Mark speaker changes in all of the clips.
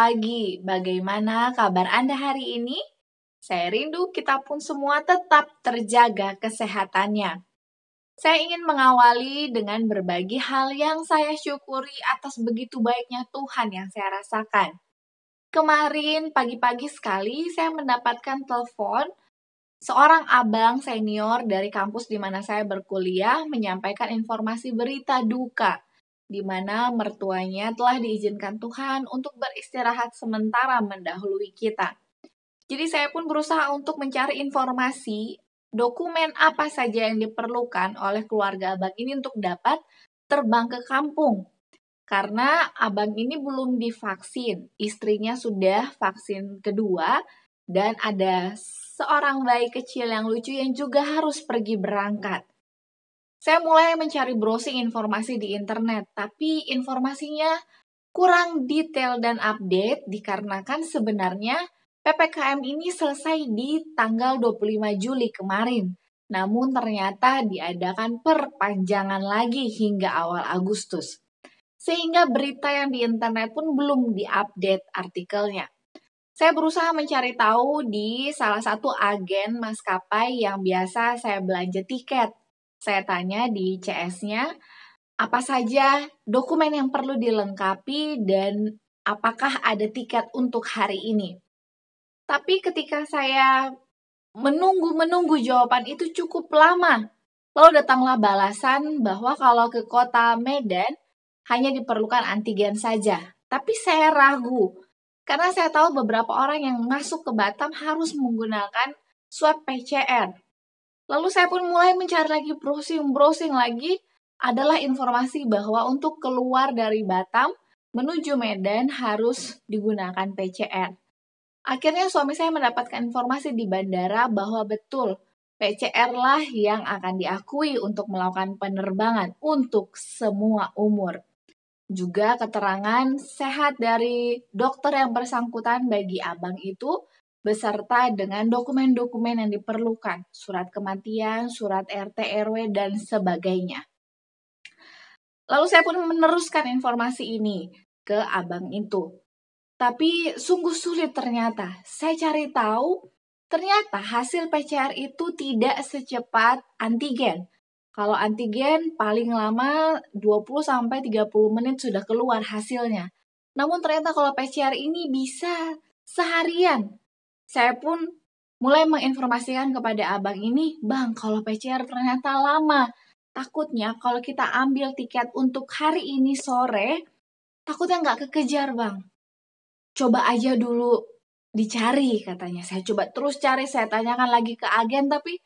Speaker 1: pagi, bagaimana kabar Anda hari ini? Saya rindu kita pun semua tetap terjaga kesehatannya. Saya ingin mengawali dengan berbagi hal yang saya syukuri atas begitu baiknya Tuhan yang saya rasakan. Kemarin pagi-pagi sekali saya mendapatkan telepon seorang abang senior dari kampus di mana saya berkuliah menyampaikan informasi berita duka di mana mertuanya telah diizinkan Tuhan untuk beristirahat sementara mendahului kita. Jadi saya pun berusaha untuk mencari informasi, dokumen apa saja yang diperlukan oleh keluarga abang ini untuk dapat terbang ke kampung. Karena abang ini belum divaksin, istrinya sudah vaksin kedua, dan ada seorang bayi kecil yang lucu yang juga harus pergi berangkat. Saya mulai mencari browsing informasi di internet, tapi informasinya kurang detail dan update dikarenakan sebenarnya PPKM ini selesai di tanggal 25 Juli kemarin. Namun ternyata diadakan perpanjangan lagi hingga awal Agustus. Sehingga berita yang di internet pun belum diupdate artikelnya. Saya berusaha mencari tahu di salah satu agen maskapai yang biasa saya belanja tiket. Saya tanya di CS-nya, apa saja dokumen yang perlu dilengkapi dan apakah ada tiket untuk hari ini. Tapi ketika saya menunggu jawaban itu cukup lama. Lalu datanglah balasan bahwa kalau ke kota Medan hanya diperlukan antigen saja. Tapi saya ragu, karena saya tahu beberapa orang yang masuk ke Batam harus menggunakan swab PCR. Lalu saya pun mulai mencari lagi, browsing lagi, adalah informasi bahwa untuk keluar dari Batam menuju Medan harus digunakan PCR. Akhirnya suami saya mendapatkan informasi di bandara bahwa betul, PCR lah yang akan diakui untuk melakukan penerbangan untuk semua umur. Juga keterangan sehat dari dokter yang bersangkutan bagi abang itu, beserta dengan dokumen-dokumen yang diperlukan, surat kematian, surat RT RW, dan sebagainya. Lalu saya pun meneruskan informasi ini ke abang itu. Tapi sungguh sulit ternyata. Saya cari tahu, ternyata hasil PCR itu tidak secepat antigen. Kalau antigen paling lama 20-30 menit sudah keluar hasilnya. Namun ternyata kalau PCR ini bisa seharian. Saya pun mulai menginformasikan kepada abang ini, Bang, kalau PCR ternyata lama. Takutnya kalau kita ambil tiket untuk hari ini sore, takutnya nggak kekejar, Bang. Coba aja dulu dicari, katanya. Saya coba terus cari, saya tanyakan lagi ke agen, tapi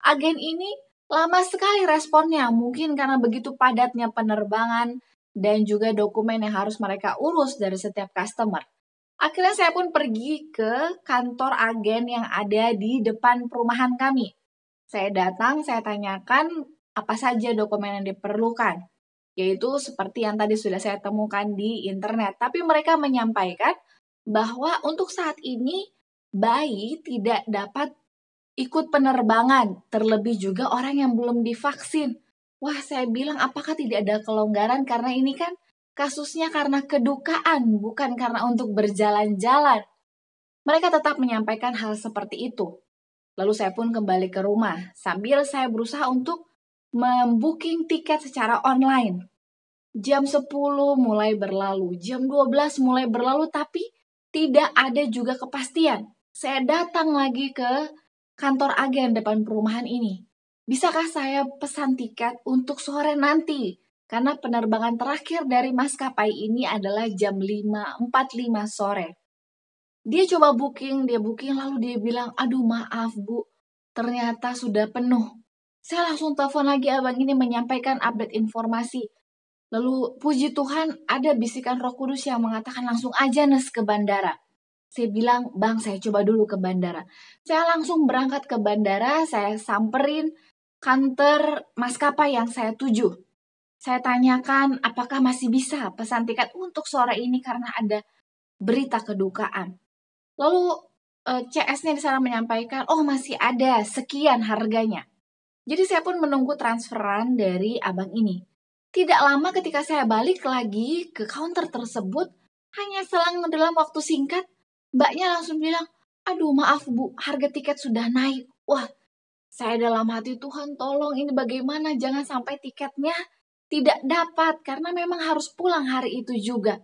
Speaker 1: agen ini lama sekali responnya. Mungkin karena begitu padatnya penerbangan dan juga dokumen yang harus mereka urus dari setiap customer. Akhirnya saya pun pergi ke kantor agen yang ada di depan perumahan kami. Saya datang, saya tanyakan apa saja dokumen yang diperlukan. Yaitu seperti yang tadi sudah saya temukan di internet. Tapi mereka menyampaikan bahwa untuk saat ini bayi tidak dapat ikut penerbangan. Terlebih juga orang yang belum divaksin. Wah, saya bilang apakah tidak ada kelonggaran karena ini kan kasusnya karena kedukaan, bukan karena untuk berjalan-jalan. Mereka tetap menyampaikan hal seperti itu. Lalu saya pun kembali ke rumah, sambil saya berusaha untuk membooking tiket secara online. Jam 10 mulai berlalu, jam 12 mulai berlalu, tapi tidak ada juga kepastian. Saya datang lagi ke kantor agen depan perumahan ini. Bisakah saya pesan tiket untuk sore nanti? Karena penerbangan terakhir dari maskapai ini adalah jam 5.45 sore. Dia coba dia booking lalu dia bilang, aduh maaf Bu, ternyata sudah penuh. Saya langsung telepon lagi abang ini menyampaikan update informasi. Lalu puji Tuhan ada bisikan Roh Kudus yang mengatakan langsung aja Nes ke bandara. Saya bilang, Bang saya coba dulu ke bandara. Saya langsung berangkat ke bandara, saya samperin kantor maskapai yang saya tuju. Saya tanyakan apakah masih bisa pesan tiket untuk sore ini karena ada berita kedukaan. Lalu CS-nya di sana menyampaikan, oh masih ada, sekian harganya. Jadi saya pun menunggu transferan dari abang ini. Tidak lama ketika saya balik lagi ke counter tersebut, Hanya selang dalam waktu singkat, mbaknya langsung bilang, "Aduh maaf Bu, harga tiket sudah naik." Wah, saya dalam hati, Tuhan tolong ini bagaimana, jangan sampai tiketnya tidak dapat, karena memang harus pulang hari itu juga.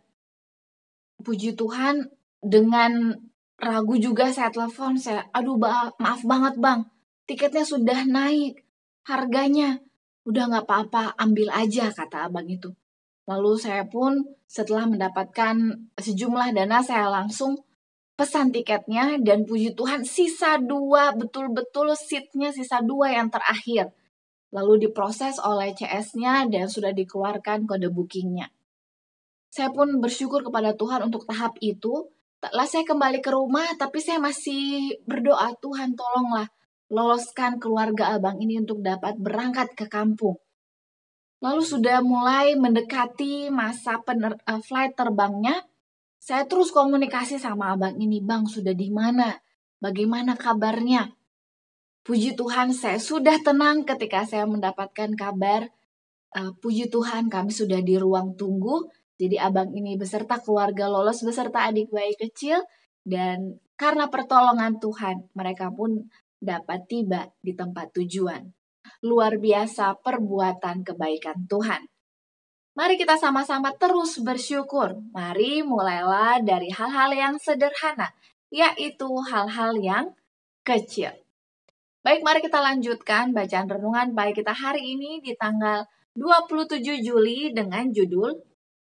Speaker 1: Puji Tuhan, dengan ragu juga saya telepon, aduh maaf banget Bang, tiketnya sudah naik, harganya. Udah gak apa-apa, ambil aja, kata abang itu. Lalu saya pun setelah mendapatkan sejumlah dana, saya langsung pesan tiketnya, dan puji Tuhan sisa 2, betul-betul seatnya sisa 2 yang terakhir. Lalu diproses oleh CS-nya dan sudah dikeluarkan kode bookingnya. Saya pun bersyukur kepada Tuhan untuk tahap itu. Setelah saya kembali ke rumah, tapi saya masih berdoa, Tuhan tolonglah loloskan keluarga abang ini untuk dapat berangkat ke kampung. Lalu sudah mulai mendekati masa flight terbangnya, saya terus komunikasi sama abang ini, Bang sudah di mana? Bagaimana kabarnya? Puji Tuhan saya sudah tenang ketika saya mendapatkan kabar, puji Tuhan kami sudah di ruang tunggu, jadi abang ini beserta keluarga lolos beserta adik bayi kecil, dan karena pertolongan Tuhan, mereka pun dapat tiba di tempat tujuan. Luar biasa perbuatan kebaikan Tuhan. Mari kita sama-sama terus bersyukur. Mari mulailah dari hal-hal yang sederhana, yaitu hal-hal yang kecil. Baik, mari kita lanjutkan bacaan renungan baik kita hari ini di tanggal 27 Juli dengan judul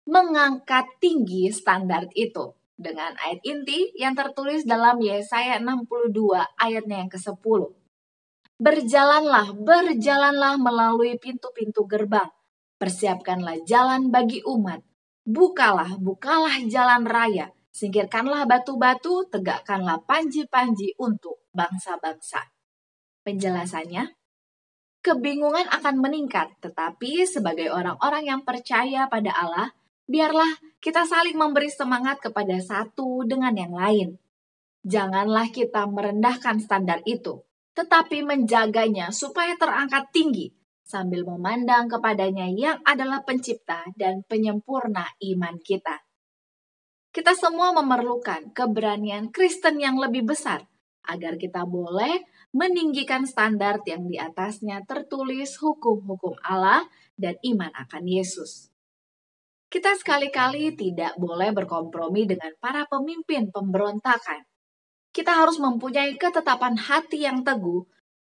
Speaker 1: Mengangkat Tinggi Standar Itu, dengan ayat inti yang tertulis dalam Yesaya 62 ayatnya yang ke-10. Berjalanlah melalui pintu-pintu gerbang. Persiapkanlah jalan bagi umat. Bukalah jalan raya. Singkirkanlah batu-batu, tegakkanlah panji-panji untuk bangsa-bangsa. Penjelasannya, kebingungan akan meningkat, tetapi sebagai orang-orang yang percaya pada Allah, biarlah kita saling memberi semangat kepada satu dengan yang lain. Janganlah kita merendahkan standar itu, tetapi menjaganya supaya terangkat tinggi, sambil memandang kepadanya yang adalah pencipta dan penyempurna iman kita. Kita semua memerlukan keberanian Kristen yang lebih besar, agar kita boleh meninggikan standar yang di atasnya tertulis hukum-hukum Allah dan iman akan Yesus. Kita sekali-kali tidak boleh berkompromi dengan para pemimpin pemberontakan. Kita harus mempunyai ketetapan hati yang teguh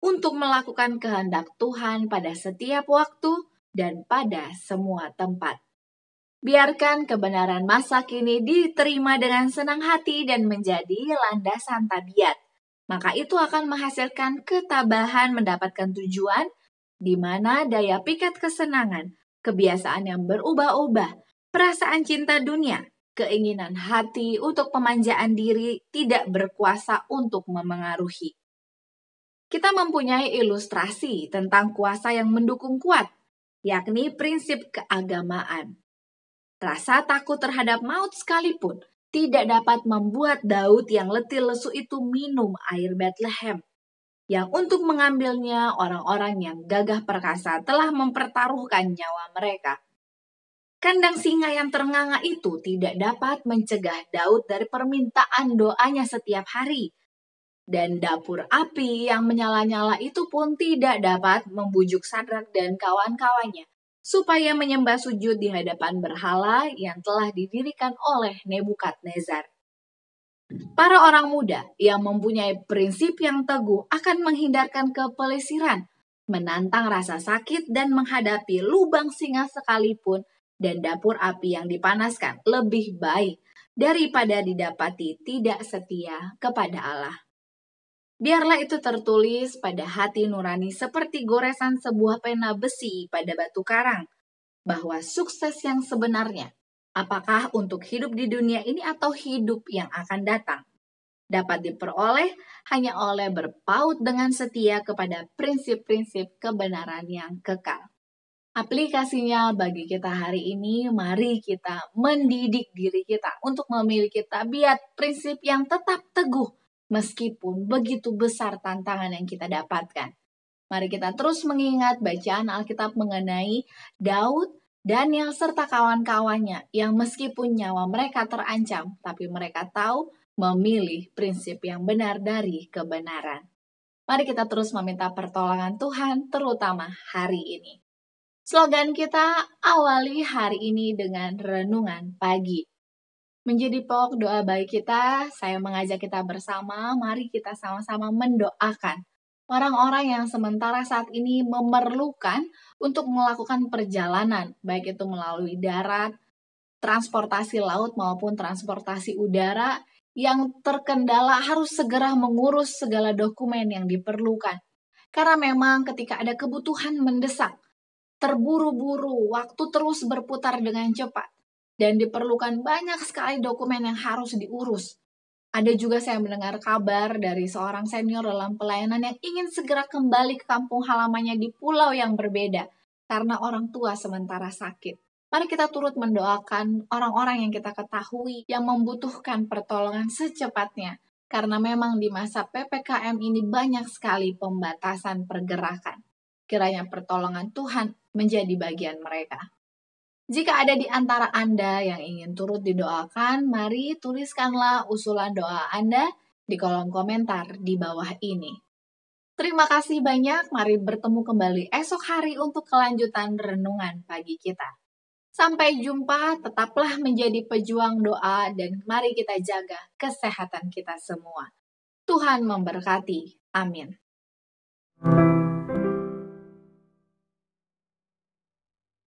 Speaker 1: untuk melakukan kehendak Tuhan pada setiap waktu dan pada semua tempat. Biarkan kebenaran masa kini diterima dengan senang hati dan menjadi landasan tabiat. Maka itu akan menghasilkan ketabahan mendapatkan tujuan, di mana daya pikat kesenangan, kebiasaan yang berubah-ubah, perasaan cinta dunia, keinginan hati untuk pemanjaan diri tidak berkuasa untuk memengaruhi. Kita mempunyai ilustrasi tentang kuasa yang mendukung kuat, yakni prinsip keagamaan. Rasa takut terhadap maut sekalipun tidak dapat membuat Daud yang letih lesu itu minum air Bethlehem, yang untuk mengambilnya orang-orang yang gagah perkasa telah mempertaruhkan nyawa mereka. Kandang singa yang ternganga itu tidak dapat mencegah Daud dari permintaan doanya setiap hari. Dan dapur api yang menyala-nyala itu pun tidak dapat membujuk Sadrak dan kawan-kawannya supaya menyembah sujud di hadapan berhala yang telah didirikan oleh Nebukadnezar. Para orang muda yang mempunyai prinsip yang teguh akan menghindarkan kepelisiran, menantang rasa sakit dan menghadapi lubang singa sekalipun, dan dapur api yang dipanaskan lebih baik daripada didapati tidak setia kepada Allah. Biarlah itu tertulis pada hati nurani seperti goresan sebuah pena besi pada batu karang, bahwa sukses yang sebenarnya, apakah untuk hidup di dunia ini atau hidup yang akan datang, dapat diperoleh hanya oleh berpaut dengan setia kepada prinsip-prinsip kebenaran yang kekal. Aplikasinya bagi kita hari ini, mari kita mendidik diri kita untuk memiliki tabiat prinsip yang tetap teguh, meskipun begitu besar tantangan yang kita dapatkan. Mari kita terus mengingat bacaan Alkitab mengenai Daud Daniel serta kawan-kawannya yang meskipun nyawa mereka terancam, tapi mereka tahu memilih prinsip yang benar dari kebenaran. Mari kita terus meminta pertolongan Tuhan, terutama hari ini. Slogan kita, awali hari ini dengan renungan pagi. Menjadi pokok doa baik kita, saya mengajak kita bersama, mari kita sama-sama mendoakan orang-orang yang sementara saat ini memerlukan untuk melakukan perjalanan, baik itu melalui darat, transportasi laut maupun transportasi udara, yang terkendala harus segera mengurus segala dokumen yang diperlukan. Karena memang ketika ada kebutuhan mendesak, terburu-buru, waktu terus berputar dengan cepat, dan diperlukan banyak sekali dokumen yang harus diurus. Ada juga saya mendengar kabar dari seorang senior dalam pelayanan yang ingin segera kembali ke kampung halamannya di pulau yang berbeda karena orang tua sementara sakit. Mari kita turut mendoakan orang-orang yang kita ketahui yang membutuhkan pertolongan secepatnya. Karena memang di masa PPKM ini banyak sekali pembatasan pergerakan. Kiranya pertolongan Tuhan menjadi bagian mereka. Jika ada di antara Anda yang ingin turut didoakan, mari tuliskanlah usulan doa Anda di kolom komentar di bawah ini. Terima kasih banyak, mari bertemu kembali esok hari untuk kelanjutan renungan pagi kita. Sampai jumpa, tetaplah menjadi pejuang doa dan mari kita jaga kesehatan kita semua. Tuhan memberkati. Amin.